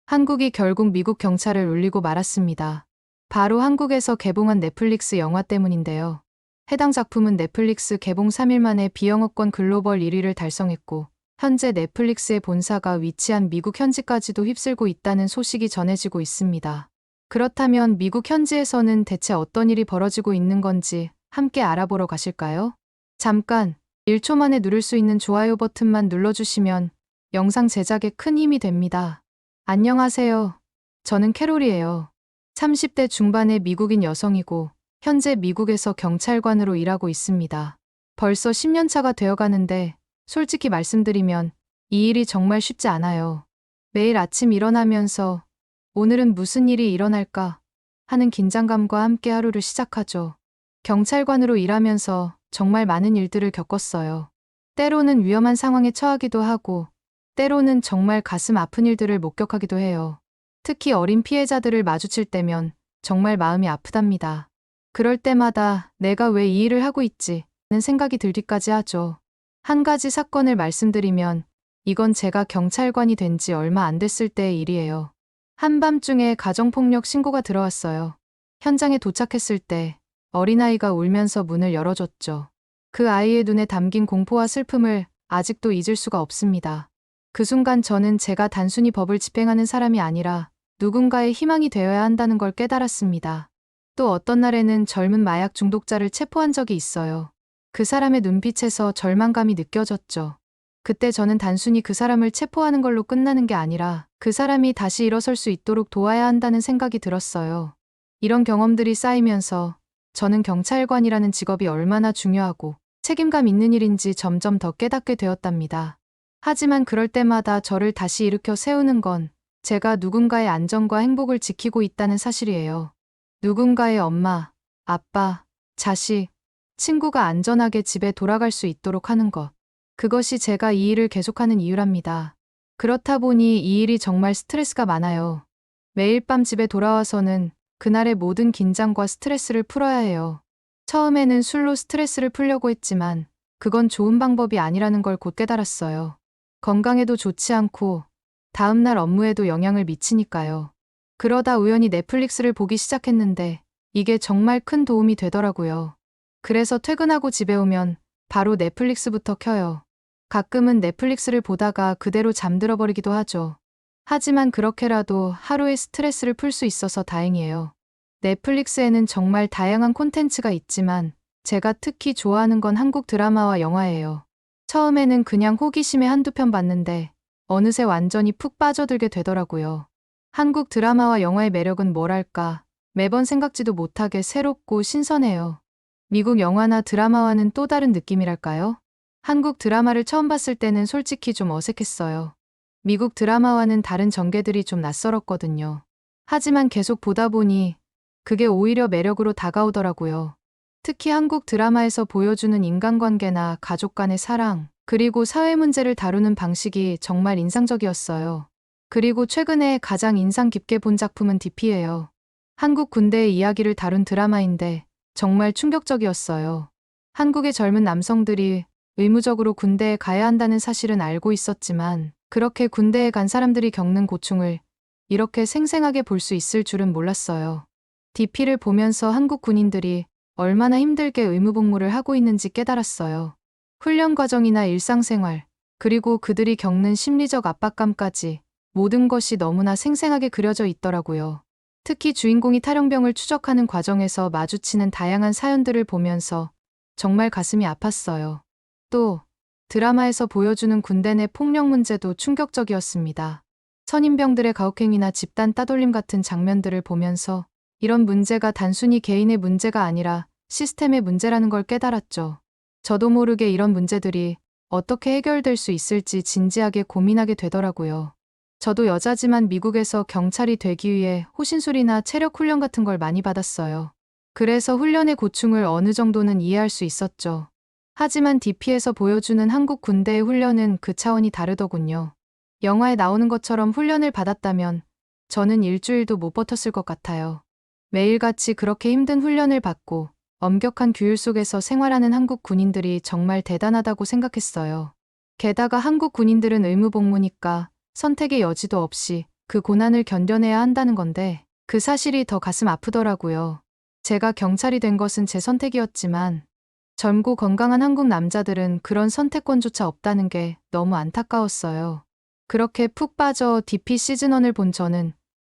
한국이 결국 미국 경찰을 울리고 말았습니다. 바로 한국에서 개봉한 넷플릭스 영화 때문인데요. 해당 작품은 넷플릭스 개봉 3일 만에 비영업권 글로벌 1위를 달성했고, 현재 넷플릭스의 본사가 위치한 미국 현지까지도 휩쓸고 있다는 소식이 전해지고 있습니다. 그렇다면 미국 현지에서는 대체 어떤 일이 벌어지고 있는 건지 함께 알아보러 가실까요? 잠깐 1초 만에 누를 수 있는 좋아요 버튼만 눌러주시면 영상 제작에 큰 힘이 됩니다. 안녕하세요. 저는 캐롤이에요. 30대 중반의 미국인 여성이고 현재 미국에서 경찰관으로 일하고 있습니다. 벌써 10년 차가 되어가는데 솔직히 말씀드리면 이 일이 정말 쉽지 않아요. 매일 아침 일어나면서 오늘은 무슨 일이 일어날까 하는 긴장감과 함께 하루를 시작하죠. 경찰관으로 일하면서 정말 많은 일들을 겪었어요. 때로는 위험한 상황에 처하기도 하고 때로는 정말 가슴 아픈 일들을 목격하기도 해요. 특히 어린 피해자들을 마주칠 때면 정말 마음이 아프답니다. 그럴 때마다 내가 왜 이 일을 하고 있지? 는 생각이 들기까지 하죠. 한 가지 사건을 말씀드리면 이건 제가 경찰관이 된 지 얼마 안 됐을 때의 일이에요. 한밤중에 가정폭력 신고가 들어왔어요. 현장에 도착했을 때 어린아이가 울면서 문을 열어줬죠. 그 아이의 눈에 담긴 공포와 슬픔을 아직도 잊을 수가 없습니다. 그 순간 저는 제가 단순히 법을 집행하는 사람이 아니라 누군가의 희망이 되어야 한다는 걸 깨달았습니다. 또 어떤 날에는 젊은 마약 중독자를 체포한 적이 있어요. 그 사람의 눈빛에서 절망감이 느껴졌죠. 그때 저는 단순히 그 사람을 체포하는 걸로 끝나는 게 아니라 그 사람이 다시 일어설 수 있도록 도와야 한다는 생각이 들었어요. 이런 경험들이 쌓이면서 저는 경찰관이라는 직업이 얼마나 중요하고 책임감 있는 일인지 점점 더 깨닫게 되었답니다. 하지만 그럴 때마다 저를 다시 일으켜 세우는 건 제가 누군가의 안전과 행복을 지키고 있다는 사실이에요. 누군가의 엄마, 아빠, 자식, 친구가 안전하게 집에 돌아갈 수 있도록 하는 것. 그것이 제가 이 일을 계속하는 이유랍니다. 그렇다 보니 이 일이 정말 스트레스가 많아요. 매일 밤 집에 돌아와서는 그날의 모든 긴장과 스트레스를 풀어야 해요. 처음에는 술로 스트레스를 풀려고 했지만 그건 좋은 방법이 아니라는 걸 곧 깨달았어요. 건강에도 좋지 않고 다음날 업무에도 영향을 미치니까요. 그러다 우연히 넷플릭스를 보기 시작했는데 이게 정말 큰 도움이 되더라고요. 그래서 퇴근하고 집에 오면 바로 넷플릭스부터 켜요. 가끔은 넷플릭스를 보다가 그대로 잠들어 버리기도 하죠. 하지만 그렇게라도 하루의 스트레스를 풀 수 있어서 다행이에요. 넷플릭스에는 정말 다양한 콘텐츠가 있지만 제가 특히 좋아하는 건 한국 드라마와 영화예요. 처음에는 그냥 호기심에 한두 편 봤는데 어느새 완전히 푹 빠져들게 되더라고요. 한국 드라마와 영화의 매력은 뭐랄까, 매번 생각지도 못하게 새롭고 신선해요. 미국 영화나 드라마와는 또 다른 느낌이랄까요? 한국 드라마를 처음 봤을 때는 솔직히 좀 어색했어요. 미국 드라마와는 다른 전개들이 좀 낯설었거든요. 하지만 계속 보다 보니 그게 오히려 매력으로 다가오더라고요. 특히 한국 드라마에서 보여주는 인간관계나 가족 간의 사랑, 그리고 사회 문제를 다루는 방식이 정말 인상적이었어요. 그리고 최근에 가장 인상 깊게 본 작품은 DP예요. 한국 군대의 이야기를 다룬 드라마인데 정말 충격적이었어요. 한국의 젊은 남성들이 의무적으로 군대에 가야 한다는 사실은 알고 있었지만 그렇게 군대에 간 사람들이 겪는 고충을 이렇게 생생하게 볼 수 있을 줄은 몰랐어요. DP를 보면서 한국 군인들이 얼마나 힘들게 의무복무를 하고 있는지 깨달았어요. 훈련 과정이나 일상생활, 그리고 그들이 겪는 심리적 압박감까지 모든 것이 너무나 생생하게 그려져 있더라고요. 특히 주인공이 탈영병을 추적하는 과정에서 마주치는 다양한 사연들을 보면서 정말 가슴이 아팠어요. 또 드라마에서 보여주는 군대 내 폭력 문제도 충격적이었습니다. 선임병들의 가혹행위나 집단 따돌림 같은 장면들을 보면서 이런 문제가 단순히 개인의 문제가 아니라 시스템의 문제라는 걸 깨달았죠. 저도 모르게 이런 문제들이 어떻게 해결될 수 있을지 진지하게 고민하게 되더라고요. 저도 여자지만 미국에서 경찰이 되기 위해 호신술이나 체력 훈련 같은 걸 많이 받았어요. 그래서 훈련의 고충을 어느 정도는 이해할 수 있었죠. 하지만 DP에서 보여주는 한국 군대의 훈련은 그 차원이 다르더군요. 영화에 나오는 것처럼 훈련을 받았다면 저는 일주일도 못 버텼을 것 같아요. 매일같이 그렇게 힘든 훈련을 받고 엄격한 규율 속에서 생활하는 한국 군인들이 정말 대단하다고 생각했어요. 게다가 한국 군인들은 의무복무니까 선택의 여지도 없이 그 고난을 견뎌내야 한다는 건데 그 사실이 더 가슴 아프더라고요. 제가 경찰이 된 것은 제 선택이었지만 젊고 건강한 한국 남자들은 그런 선택권조차 없다는 게 너무 안타까웠어요. 그렇게 푹 빠져 DP 시즌1을 본 저는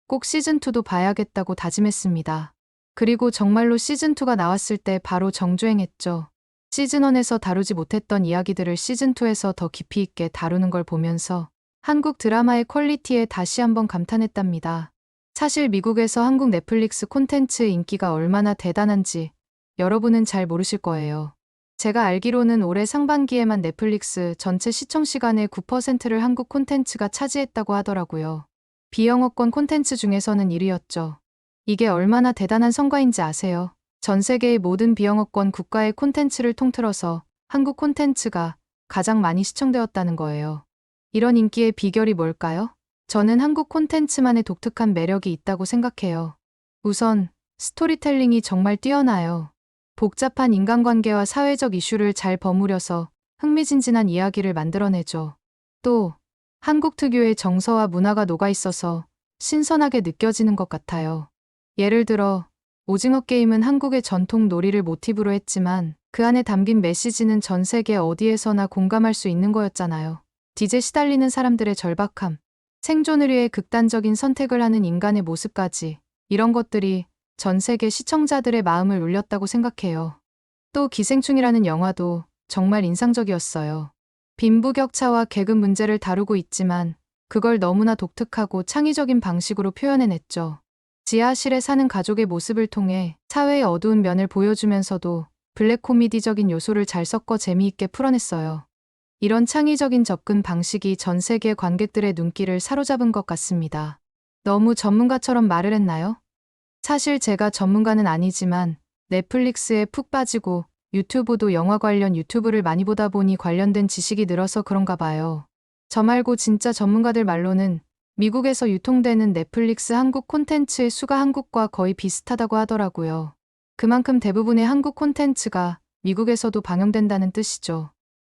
꼭 시즌2도 봐야겠다고 다짐했습니다. 그리고 정말로 시즌2가 나왔을 때 바로 정주행했죠. 시즌1에서 다루지 못했던 이야기들을 시즌2에서 더 깊이 있게 다루는 걸 보면서 한국 드라마의 퀄리티에 다시 한번 감탄했답니다. 사실 미국에서 한국 넷플릭스 콘텐츠 인기가 얼마나 대단한지 여러분은 잘 모르실 거예요. 제가 알기로는 올해 상반기에만 넷플릭스 전체 시청 시간의 9%를 한국 콘텐츠가 차지했다고 하더라고요. 비영어권 콘텐츠 중에서는 1위였죠. 이게 얼마나 대단한 성과인지 아세요? 전 세계의 모든 비영어권 국가의 콘텐츠를 통틀어서 한국 콘텐츠가 가장 많이 시청되었다는 거예요. 이런 인기의 비결이 뭘까요? 저는 한국 콘텐츠만의 독특한 매력이 있다고 생각해요. 우선 스토리텔링이 정말 뛰어나요. 복잡한 인간관계와 사회적 이슈를 잘 버무려서 흥미진진한 이야기를 만들어내죠. 또 한국 특유의 정서와 문화가 녹아있어서 신선하게 느껴지는 것 같아요. 예를 들어 오징어 게임은 한국의 전통 놀이를 모티브로 했지만 그 안에 담긴 메시지는 전 세계 어디에서나 공감할 수 있는 거였잖아요. 빚에 시달리는 사람들의 절박함, 생존을 위해 극단적인 선택을 하는 인간의 모습까지 이런 것들이 전 세계 시청자들의 마음을 울렸다고 생각해요. 또 기생충이라는 영화도 정말 인상적이었어요. 빈부격차와 계급 문제를 다루고 있지만 그걸 너무나 독특하고 창의적인 방식으로 표현해냈죠. 지하실에 사는 가족의 모습을 통해 사회의 어두운 면을 보여주면서도 블랙 코미디적인 요소를 잘 섞어 재미있게 풀어냈어요. 이런 창의적인 접근 방식이 전 세계 관객들의 눈길을 사로잡은 것 같습니다. 너무 전문가처럼 말을 했나요? 사실 제가 전문가는 아니지만 넷플릭스에 푹 빠지고 유튜브도 영화 관련 유튜브를 많이 보다 보니 관련된 지식이 늘어서 그런가 봐요. 저 말고 진짜 전문가들 말로는 미국에서 유통되는 넷플릭스 한국 콘텐츠의 수가 한국과 거의 비슷하다고 하더라고요. 그만큼 대부분의 한국 콘텐츠가 미국에서도 방영된다는 뜻이죠.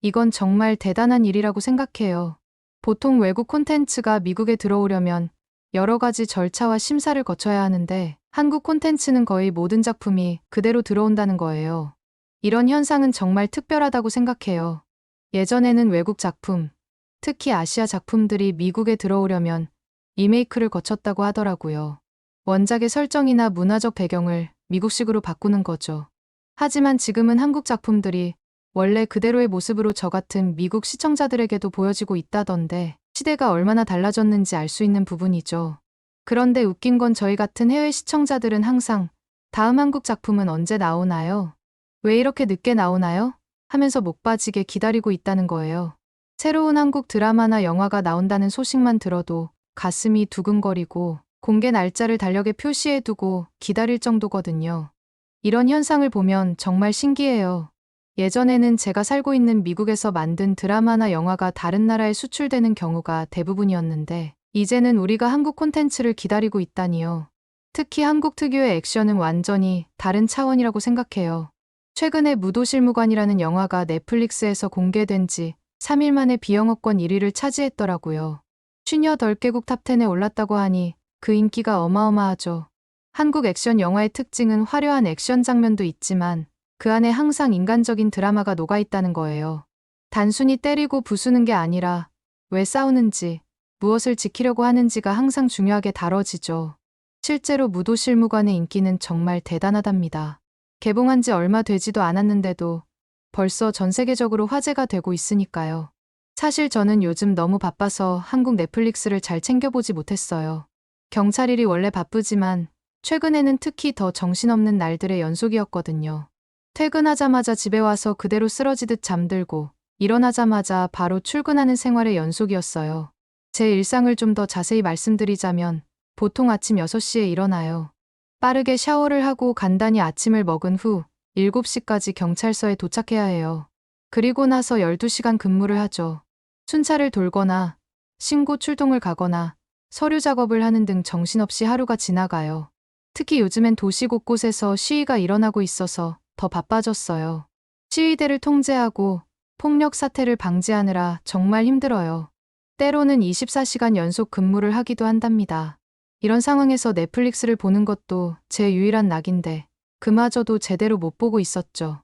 이건 정말 대단한 일이라고 생각해요. 보통 외국 콘텐츠가 미국에 들어오려면 여러 가지 절차와 심사를 거쳐야 하는데 한국 콘텐츠는 거의 모든 작품이 그대로 들어온다는 거예요. 이런 현상은 정말 특별하다고 생각해요. 예전에는 외국 작품, 특히 아시아 작품들이 미국에 들어오려면 리메이크를 거쳤다고 하더라고요. 원작의 설정이나 문화적 배경을 미국식으로 바꾸는 거죠. 하지만 지금은 한국 작품들이 원래 그대로의 모습으로 저 같은 미국 시청자들에게도 보여지고 있다던데 시대가 얼마나 달라졌는지 알 수 있는 부분이죠. 그런데 웃긴 건 저희 같은 해외 시청자들은 항상 다음 한국 작품은 언제 나오나요? 왜 이렇게 늦게 나오나요? 하면서 목 빠지게 기다리고 있다는 거예요. 새로운 한국 드라마나 영화가 나온다는 소식만 들어도 가슴이 두근거리고 공개 날짜를 달력에 표시해두고 기다릴 정도거든요. 이런 현상을 보면 정말 신기해요. 예전에는 제가 살고 있는 미국에서 만든 드라마나 영화가 다른 나라에 수출되는 경우가 대부분이었는데 이제는 우리가 한국 콘텐츠를 기다리고 있다니요. 특히 한국 특유의 액션은 완전히 다른 차원이라고 생각해요. 최근에 무도실무관이라는 영화가 넷플릭스에서 공개된 지 3일 만에 비영어권 1위를 차지했더라고요. 58개국 탑10에 올랐다고 하니 그 인기가 어마어마하죠. 한국 액션 영화의 특징은 화려한 액션 장면도 있지만 그 안에 항상 인간적인 드라마가 녹아있다는 거예요. 단순히 때리고 부수는 게 아니라 왜 싸우는지, 무엇을 지키려고 하는지가 항상 중요하게 다뤄지죠. 실제로 무도실무관의 인기는 정말 대단하답니다. 개봉한 지 얼마 되지도 않았는데도 벌써 전 세계적으로 화제가 되고 있으니까요. 사실 저는 요즘 너무 바빠서 한국 넷플릭스를 잘 챙겨보지 못했어요. 경찰 일이 원래 바쁘지만 최근에는 특히 더 정신없는 날들의 연속이었거든요. 퇴근하자마자 집에 와서 그대로 쓰러지듯 잠들고 일어나자마자 바로 출근하는 생활의 연속이었어요. 제 일상을 좀 더 자세히 말씀드리자면 보통 아침 6시에 일어나요. 빠르게 샤워를 하고 간단히 아침을 먹은 후 7시까지 경찰서에 도착해야 해요. 그리고 나서 12시간 근무를 하죠. 순찰을 돌거나 신고 출동을 가거나 서류 작업을 하는 등 정신없이 하루가 지나가요. 특히 요즘엔 도시 곳곳에서 시위가 일어나고 있어서 더 바빠졌어요. 시위대를 통제하고 폭력 사태를 방지하느라 정말 힘들어요. 때로는 24시간 연속 근무를 하기도 한답니다. 이런 상황에서 넷플릭스를 보는 것도 제 유일한 낙인데 그마저도 제대로 못 보고 있었죠.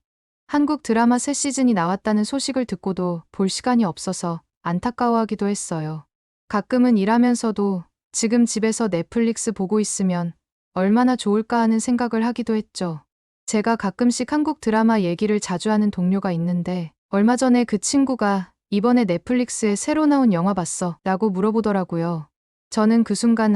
한국 드라마 새 시즌이 나왔다는 소식을 듣고도 볼 시간이 없어서 안타까워하기도 했어요. 가끔은 일하면서도 지금 집에서 넷플릭스 보고 있으면 얼마나 좋을까 하는 생각을 하기도 했죠. 제가 가끔씩 한국 드라마 얘기를 자주 하는 동료가 있는데 얼마 전에 그 친구가 이번에 넷플릭스에 새로 나온 영화 봤어? 라고 물어보더라고요. 저는 그 순간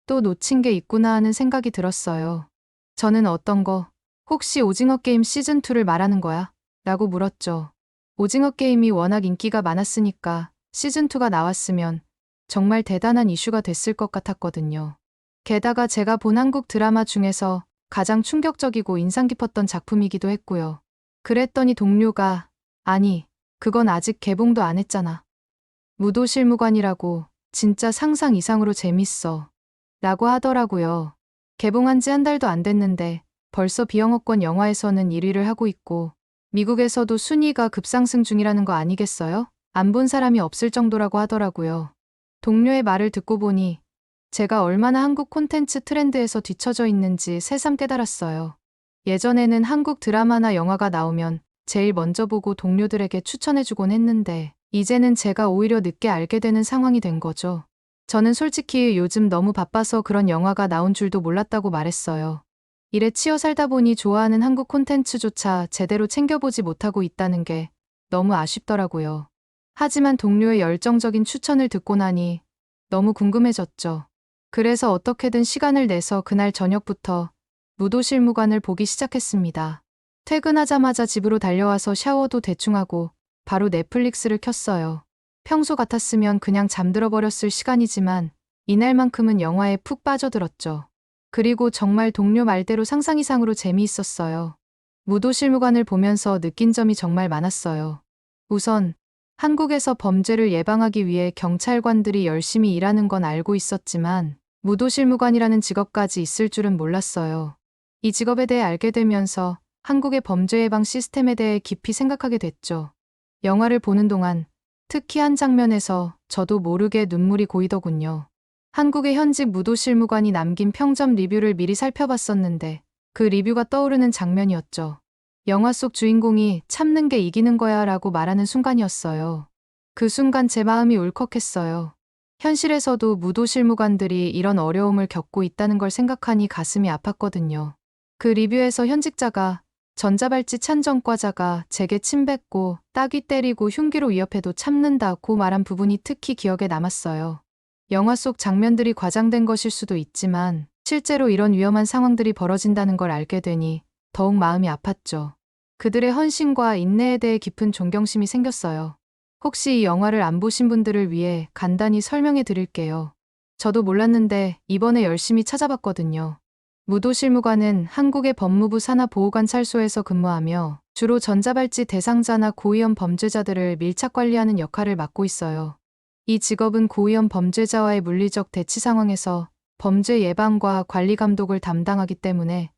또 놓친 게 있구나 하는 생각이 들었어요. 저는 어떤 거? 혹시 오징어 게임 시즌2를 말하는 거야? 라고 물었죠. 오징어 게임이 워낙 인기가 많았으니까 시즌2가 나왔으면 정말 대단한 이슈가 됐을 것 같았거든요. 게다가 제가 본 한국 드라마 중에서 가장 충격적이고 인상 깊었던 작품이기도 했고요. 그랬더니 동료가 아니, 그건 아직 개봉도 안 했잖아. 무도실무관이라고 진짜 상상 이상으로 재밌어. 라고 하더라고요. 개봉한 지 한 달도 안 됐는데 벌써 비영어권 영화에서는 1위를 하고 있고 미국에서도 순위가 급상승 중이라는 거 아니겠어요? 안 본 사람이 없을 정도라고 하더라고요. 동료의 말을 듣고 보니 제가 얼마나 한국 콘텐츠 트렌드에서 뒤처져 있는지 새삼 깨달았어요. 예전에는 한국 드라마나 영화가 나오면 제일 먼저 보고 동료들에게 추천해주곤 했는데 이제는 제가 오히려 늦게 알게 되는 상황이 된 거죠. 저는 솔직히 요즘 너무 바빠서 그런 영화가 나온 줄도 몰랐다고 말했어요. 일에 치여 살다 보니 좋아하는 한국 콘텐츠조차 제대로 챙겨보지 못하고 있다는 게 너무 아쉽더라고요. 하지만 동료의 열정적인 추천을 듣고 나니 너무 궁금해졌죠. 그래서 어떻게든 시간을 내서 그날 저녁부터 무도실무관을 보기 시작했습니다. 퇴근하자마자 집으로 달려와서 샤워도 대충 하고 바로 넷플릭스를 켰어요. 평소 같았으면 그냥 잠들어 버렸을 시간이지만 이날만큼은 영화에 푹 빠져들었죠. 그리고 정말 동료 말대로 상상 이상으로 재미있었어요. 무도실무관을 보면서 느낀 점이 정말 많았어요. 우선 한국에서 범죄를 예방하기 위해 경찰관들이 열심히 일하는 건 알고 있었지만 무도실무관이라는 직업까지 있을 줄은 몰랐어요. 이 직업에 대해 알게 되면서 한국의 범죄 예방 시스템에 대해 깊이 생각하게 됐죠. 영화를 보는 동안 특히 한 장면에서 저도 모르게 눈물이 고이더군요. 한국의 현직 무도실무관이 남긴 평점 리뷰를 미리 살펴봤었는데 그 리뷰가 떠오르는 장면이었죠. 영화 속 주인공이 참는 게 이기는 거야 라고 말하는 순간이었어요. 그 순간 제 마음이 울컥했어요. 현실에서도 무도실무관들이 이런 어려움을 겪고 있다는 걸 생각하니 가슴이 아팠거든요. 그 리뷰에서 현직자가 전자발찌 찬 전과자가 제게 침뱉고 따귀 때리고 흉기로 위협해도 참는다고 말한 부분이 특히 기억에 남았어요. 영화 속 장면들이 과장된 것일 수도 있지만 실제로 이런 위험한 상황들이 벌어진다는 걸 알게 되니 더욱 마음이 아팠죠. 그들의 헌신과 인내에 대해 깊은 존경심이 생겼어요. 혹시 이 영화를 안 보신 분들을 위해 간단히 설명해 드릴게요. 저도 몰랐는데 이번에 열심히 찾아봤거든요. 무도실무관은 한국의 법무부 산하보호관찰소에서 근무하며 주로 전자발찌 대상자나 고위험 범죄자들을 밀착 관리하는 역할을 맡고 있어요. 이 직업은 고위험 범죄자와의 물리적 대치 상황에서 범죄 예방과 관리 감독을 담당하기 때문에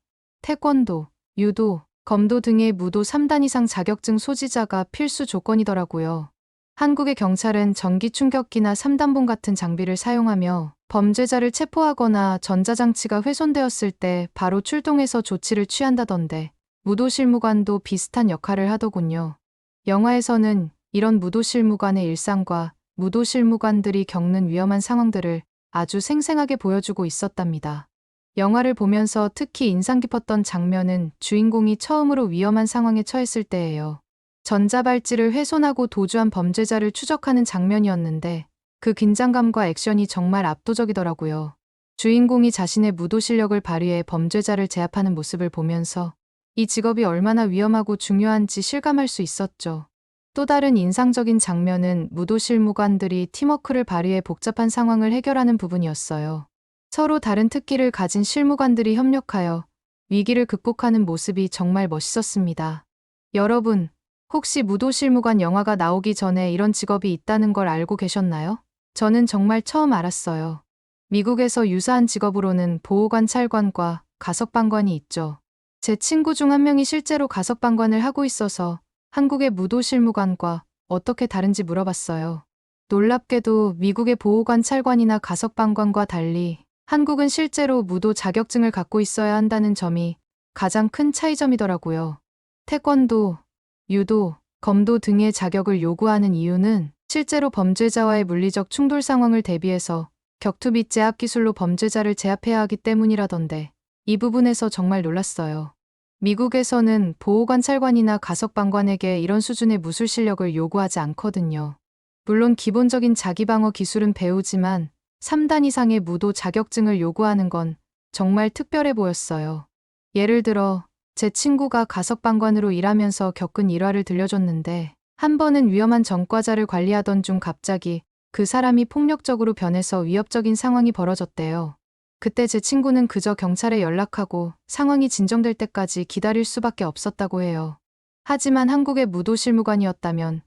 태권도, 유도, 검도 등의 무도 3단 이상 자격증 소지자가 필수 조건이더라고요. 한국의 경찰은 전기 충격기나 3단봉 같은 장비를 사용하며 범죄자를 체포하거나 전자장치가 훼손되었을 때 바로 출동해서 조치를 취한다던데 무도실무관도 비슷한 역할을 하더군요. 영화에서는 이런 무도실무관의 일상과 무도실무관들이 겪는 위험한 상황들을 아주 생생하게 보여주고 있었답니다. 영화를 보면서 특히 인상 깊었던 장면은 주인공이 처음으로 위험한 상황에 처했을 때예요. 전자발찌를 훼손하고 도주한 범죄자를 추적하는 장면이었는데 그 긴장감과 액션이 정말 압도적이더라고요. 주인공이 자신의 무도 실력을 발휘해 범죄자를 제압하는 모습을 보면서 이 직업이 얼마나 위험하고 중요한지 실감할 수 있었죠. 또 다른 인상적인 장면은 무도실무관들이 팀워크를 발휘해 복잡한 상황을 해결하는 부분이었어요. 서로 다른 특기를 가진 실무관들이 협력하여 위기를 극복하는 모습이 정말 멋있었습니다. 여러분, 혹시 무도실무관 영화가 나오기 전에 이런 직업이 있다는 걸 알고 계셨나요? 저는 정말 처음 알았어요. 미국에서 유사한 직업으로는 보호관찰관과 가석방관이 있죠. 제 친구 중 한 명이 실제로 가석방관을 하고 있어서 한국의 무도실무관과 어떻게 다른지 물어봤어요. 놀랍게도 미국의 보호관찰관이나 가석방관과 달리 한국은 실제로 무도 자격증을 갖고 있어야 한다는 점이 가장 큰 차이점이더라고요. 태권도, 유도, 검도 등의 자격을 요구하는 이유는 실제로 범죄자와의 물리적 충돌 상황을 대비해서 격투 및 제압 기술로 범죄자를 제압해야 하기 때문이라던데 이 부분에서 정말 놀랐어요. 미국에서는 보호관찰관이나 가석방관에게 이런 수준의 무술 실력을 요구하지 않거든요. 물론 기본적인 자기방어 기술은 배우지만 3단 이상의 무도 자격증을 요구하는 건 정말 특별해 보였어요. 예를 들어 제 친구가 가석방관으로 일하면서 겪은 일화를 들려줬는데 한 번은 위험한 전과자를 관리하던 중 갑자기 그 사람이 폭력적으로 변해서 위협적인 상황이 벌어졌대요. 그때 제 친구는 그저 경찰에 연락하고 상황이 진정될 때까지 기다릴 수밖에 없었다고 해요. 하지만 한국의 무도 실무관이었다면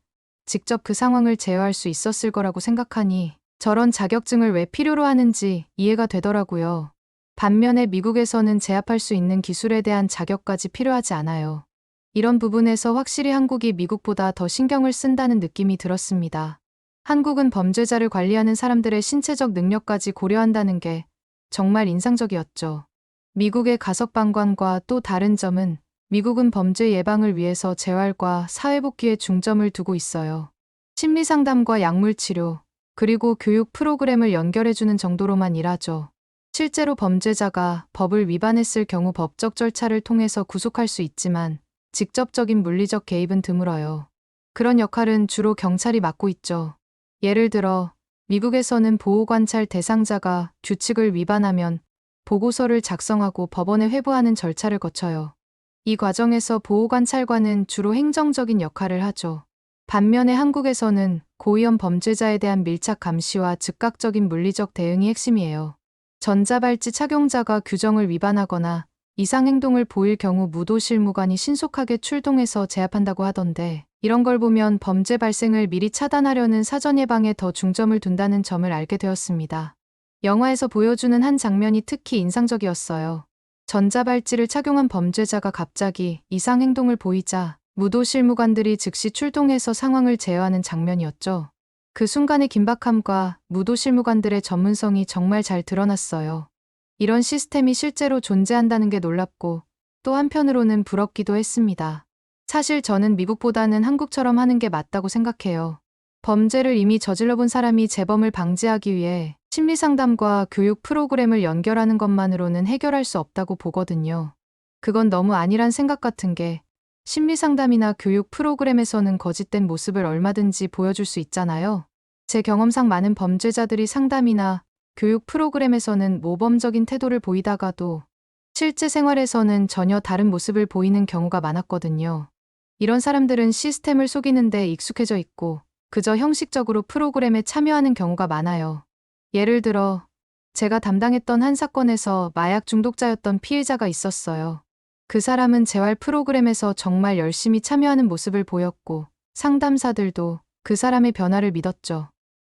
직접 그 상황을 제어할 수 있었을 거라고 생각하니 저런 자격증을 왜 필요로 하는지 이해가 되더라고요. 반면에 미국에서는 제압할 수 있는 기술에 대한 자격까지 필요하지 않아요. 이런 부분에서 확실히 한국이 미국보다 더 신경을 쓴다는 느낌이 들었습니다. 한국은 범죄자를 관리하는 사람들의 신체적 능력까지 고려한다는 게 정말 인상적이었죠. 미국의 가석방관과 또 다른 점은 미국은 범죄 예방을 위해서 재활과 사회복귀에 중점을 두고 있어요. 심리상담과 약물치료, 그리고 교육 프로그램을 연결해주는 정도로만 일하죠. 실제로 범죄자가 법을 위반했을 경우 법적 절차를 통해서 구속할 수 있지만 직접적인 물리적 개입은 드물어요. 그런 역할은 주로 경찰이 맡고 있죠. 예를 들어 미국에서는 보호관찰 대상자가 규칙을 위반하면 보고서를 작성하고 법원에 회부하는 절차를 거쳐요. 이 과정에서 보호관찰관은 주로 행정적인 역할을 하죠. 반면에 한국에서는 고위험 범죄자에 대한 밀착 감시와 즉각적인 물리적 대응이 핵심이에요. 전자발찌 착용자가 규정을 위반하거나 이상행동을 보일 경우 무도실무관이 신속하게 출동해서 제압한다고 하던데 이런 걸 보면 범죄 발생을 미리 차단하려는 사전 예방에 더 중점을 둔다는 점을 알게 되었습니다. 영화에서 보여주는 한 장면이 특히 인상적이었어요. 전자발찌를 착용한 범죄자가 갑자기 이상행동을 보이자 무도실무관들이 즉시 출동해서 상황을 제어하는 장면이었죠. 그 순간의 긴박함과 무도실무관들의 전문성이 정말 잘 드러났어요. 이런 시스템이 실제로 존재한다는 게 놀랍고 또 한편으로는 부럽기도 했습니다. 사실 저는 미국보다는 한국처럼 하는 게 맞다고 생각해요. 범죄를 이미 저질러본 사람이 재범을 방지하기 위해 심리상담과 교육 프로그램을 연결하는 것만으로는 해결할 수 없다고 보거든요. 그건 너무 아니란 생각 같은 게 심리상담이나 교육 프로그램에서는 거짓된 모습을 얼마든지 보여줄 수 있잖아요. 제 경험상 많은 범죄자들이 상담이나 교육 프로그램에서는 모범적인 태도를 보이다가도 실제 생활에서는 전혀 다른 모습을 보이는 경우가 많았거든요. 이런 사람들은 시스템을 속이는 데 익숙해져 있고 그저 형식적으로 프로그램에 참여하는 경우가 많아요. 예를 들어 제가 담당했던 한 사건에서 마약 중독자였던 피해자가 있었어요. 그 사람은 재활 프로그램에서 정말 열심히 참여하는 모습을 보였고 상담사들도 그 사람의 변화를 믿었죠.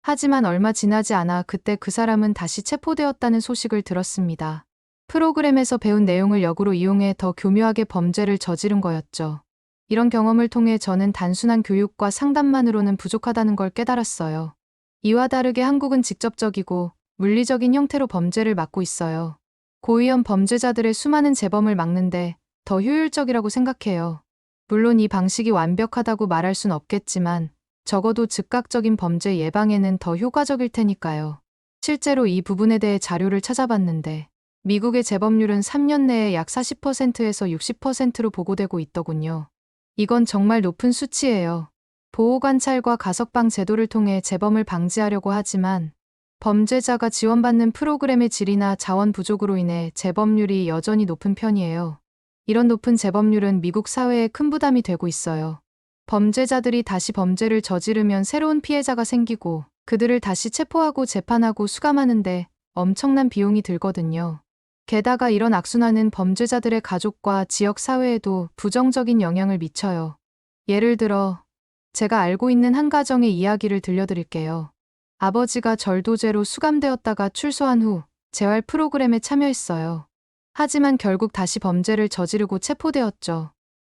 하지만 얼마 지나지 않아 그때 그 사람은 다시 체포되었다는 소식을 들었습니다. 프로그램에서 배운 내용을 역으로 이용해 더 교묘하게 범죄를 저지른 거였죠. 이런 경험을 통해 저는 단순한 교육과 상담만으로는 부족하다는 걸 깨달았어요. 이와 다르게 한국은 직접적이고 물리적인 형태로 범죄를 막고 있어요. 고위험 범죄자들의 수많은 재범을 막는데 더 효율적이라고 생각해요. 물론 이 방식이 완벽하다고 말할 순 없겠지만 적어도 즉각적인 범죄 예방에는 더 효과적일 테니까요. 실제로 이 부분에 대해 자료를 찾아봤는데 미국의 재범률은 3년 내에 약 40%에서 60%로 보고되고 있더군요. 이건 정말 높은 수치예요. 보호관찰과 가석방 제도를 통해 재범을 방지하려고 하지만 범죄자가 지원받는 프로그램의 질이나 자원 부족으로 인해 재범률이 여전히 높은 편이에요. 이런 높은 재범률은 미국 사회에 큰 부담이 되고 있어요. 범죄자들이 다시 범죄를 저지르면 새로운 피해자가 생기고 그들을 다시 체포하고 재판하고 수감하는데 엄청난 비용이 들거든요. 게다가 이런 악순환은 범죄자들의 가족과 지역 사회에도 부정적인 영향을 미쳐요. 예를 들어 제가 알고 있는 한 가정의 이야기를 들려드릴게요. 아버지가 절도죄로 수감되었다가 출소한 후 재활 프로그램에 참여했어요. 하지만 결국 다시 범죄를 저지르고 체포되었죠.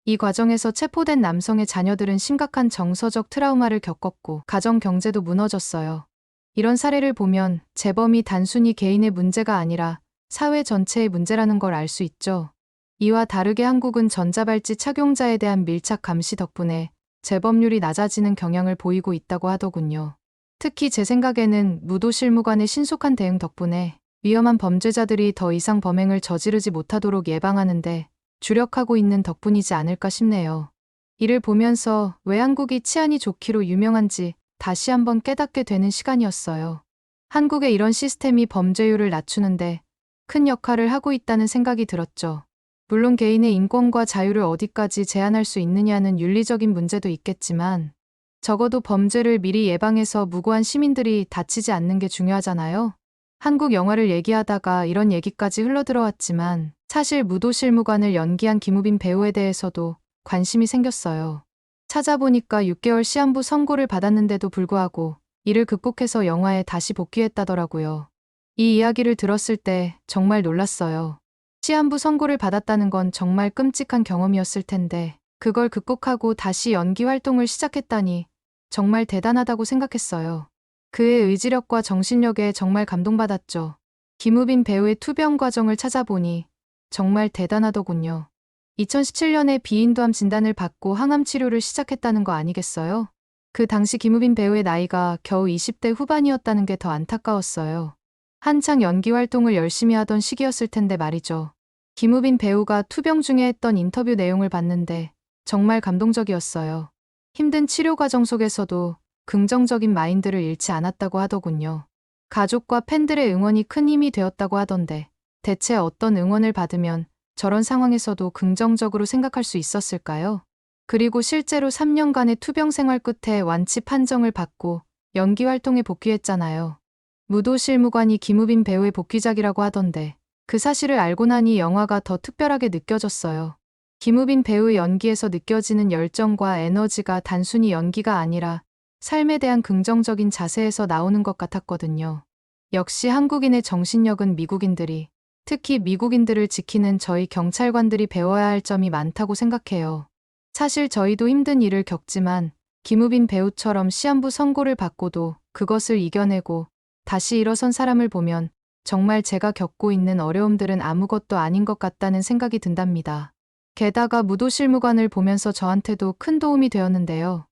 이 과정에서 체포된 남성의 자녀들은 심각한 정서적 트라우마를 겪었고 가정 경제도 무너졌어요. 이런 사례를 보면 재범이 단순히 개인의 문제가 아니라 사회 전체의 문제라는 걸 알 수 있죠. 이와 다르게 한국은 전자발찌 착용자에 대한 밀착 감시 덕분에 재범률이 낮아지는 경향을 보이고 있다고 하더군요. 특히 제 생각에는 무도실무관의 신속한 대응 덕분에 위험한 범죄자들이 더 이상 범행을 저지르지 못하도록 예방하는데 주력하고 있는 덕분이지 않을까 싶네요. 이를 보면서 왜 한국이 치안이 좋기로 유명한지 다시 한번 깨닫게 되는 시간이었어요. 한국의 이런 시스템이 범죄율을 낮추는데 큰 역할을 하고 있다는 생각이 들었죠. 물론 개인의 인권과 자유를 어디까지 제한할 수 있느냐는 윤리적인 문제도 있겠지만 적어도 범죄를 미리 예방해서 무고한 시민들이 다치지 않는 게 중요하잖아요. 한국 영화를 얘기하다가 이런 얘기까지 흘러들어왔지만 사실 무도실무관을 연기한 김우빈 배우에 대해서도 관심이 생겼어요. 찾아보니까 6개월 시한부 선고를 받았는데도 불구하고 이를 극복해서 영화에 다시 복귀했다더라고요. 이 이야기를 들었을 때 정말 놀랐어요. 시한부 선고를 받았다는 건 정말 끔찍한 경험이었을 텐데 그걸 극복하고 다시 연기 활동을 시작했다니 정말 대단하다고 생각했어요. 그의 의지력과 정신력에 정말 감동받았죠. 김우빈 배우의 투병 과정을 찾아보니 정말 대단하더군요. 2017년에 비인두암 진단을 받고 항암 치료를 시작했다는 거 아니겠어요? 그 당시 김우빈 배우의 나이가 겨우 20대 후반이었다는 게 더 안타까웠어요. 한창 연기 활동을 열심히 하던 시기였을 텐데 말이죠. 김우빈 배우가 투병 중에 했던 인터뷰 내용을 봤는데 정말 감동적이었어요. 힘든 치료 과정 속에서도 긍정적인 마인드를 잃지 않았다고 하더군요. 가족과 팬들의 응원이 큰 힘이 되었다고 하던데 대체 어떤 응원을 받으면 저런 상황에서도 긍정적으로 생각할 수 있었을까요? 그리고 실제로 3년간의 투병 생활 끝에 완치 판정을 받고 연기 활동에 복귀했잖아요. 무도실무관이 김우빈 배우의 복귀작이라고 하던데 그 사실을 알고 나니 영화가 더 특별하게 느껴졌어요. 김우빈 배우의 연기에서 느껴지는 열정과 에너지가 단순히 연기가 아니라 삶에 대한 긍정적인 자세에서 나오는 것 같았거든요. 역시 한국인의 정신력은 미국인들이, 특히 미국인들을 지키는 저희 경찰관들이 배워야 할 점이 많다고 생각해요. 사실 저희도 힘든 일을 겪지만 김우빈 배우처럼 시한부 선고를 받고도 그것을 이겨내고 다시 일어선 사람을 보면 정말 제가 겪고 있는 어려움들은 아무것도 아닌 것 같다는 생각이 든답니다. 게다가 무도실무관을 보면서 저한테도 큰 도움이 되었는데요.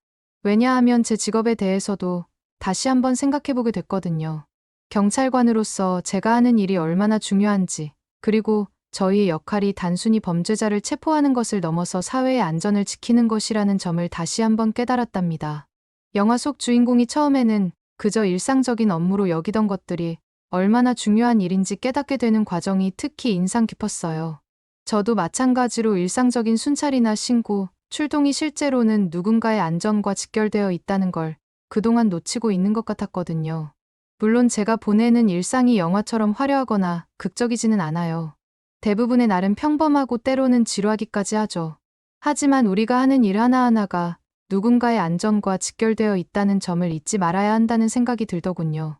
왜냐하면 제 직업에 대해서도 다시 한번 생각해보게 됐거든요. 경찰관으로서 제가 하는 일이 얼마나 중요한지, 그리고 저희의 역할이 단순히 범죄자를 체포하는 것을 넘어서 사회의 안전을 지키는 것이라는 점을 다시 한번 깨달았답니다. 영화 속 주인공이 처음에는 그저 일상적인 업무로 여기던 것들이 얼마나 중요한 일인지 깨닫게 되는 과정이 특히 인상 깊었어요. 저도 마찬가지로 일상적인 순찰이나 신고, 출동이 실제로는 누군가의 안전과 직결되어 있다는 걸 그동안 놓치고 있는 것 같았거든요. 물론 제가 보내는 일상이 영화처럼 화려하거나 극적이지는 않아요. 대부분의 날은 평범하고 때로는 지루하기까지 하죠. 하지만 우리가 하는 일 하나하나가 누군가의 안전과 직결되어 있다는 점을 잊지 말아야 한다는 생각이 들더군요.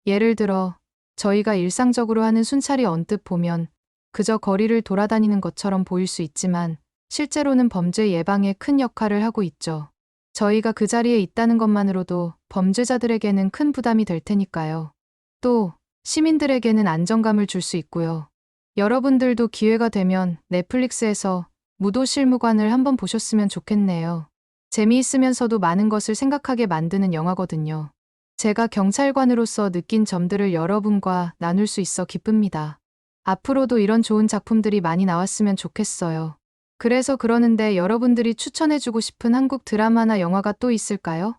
예를 들어 저희가 일상적으로 하는 순찰이 언뜻 보면 그저 거리를 돌아다니는 것처럼 보일 수 있지만 실제로는 범죄 예방에 큰 역할을 하고 있죠. 저희가 그 자리에 있다는 것만으로도 범죄자들에게는 큰 부담이 될 테니까요. 또 시민들에게는 안정감을 줄 수 있고요. 여러분들도 기회가 되면 넷플릭스에서 무도실무관을 한번 보셨으면 좋겠네요. 재미있으면서도 많은 것을 생각하게 만드는 영화거든요. 제가 경찰관으로서 느낀 점들을 여러분과 나눌 수 있어 기쁩니다. 앞으로도 이런 좋은 작품들이 많이 나왔으면 좋겠어요. 그래서 그러는데 여러분들이 추천해주고 싶은 한국 드라마나 영화가 또 있을까요?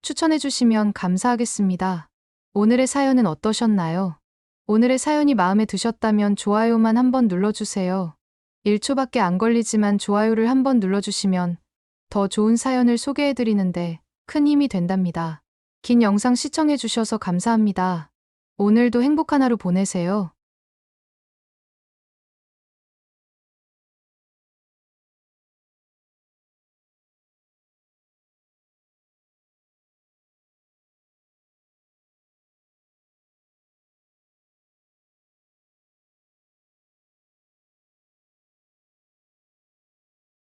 추천해주시면 감사하겠습니다. 오늘의 사연은 어떠셨나요? 오늘의 사연이 마음에 드셨다면 좋아요만 한번 눌러주세요. 1초밖에 안 걸리지만 좋아요를 한번 눌러주시면 더 좋은 사연을 소개해드리는데 큰 힘이 된답니다. 긴 영상 시청해주셔서 감사합니다. 오늘도 행복한 하루 보내세요.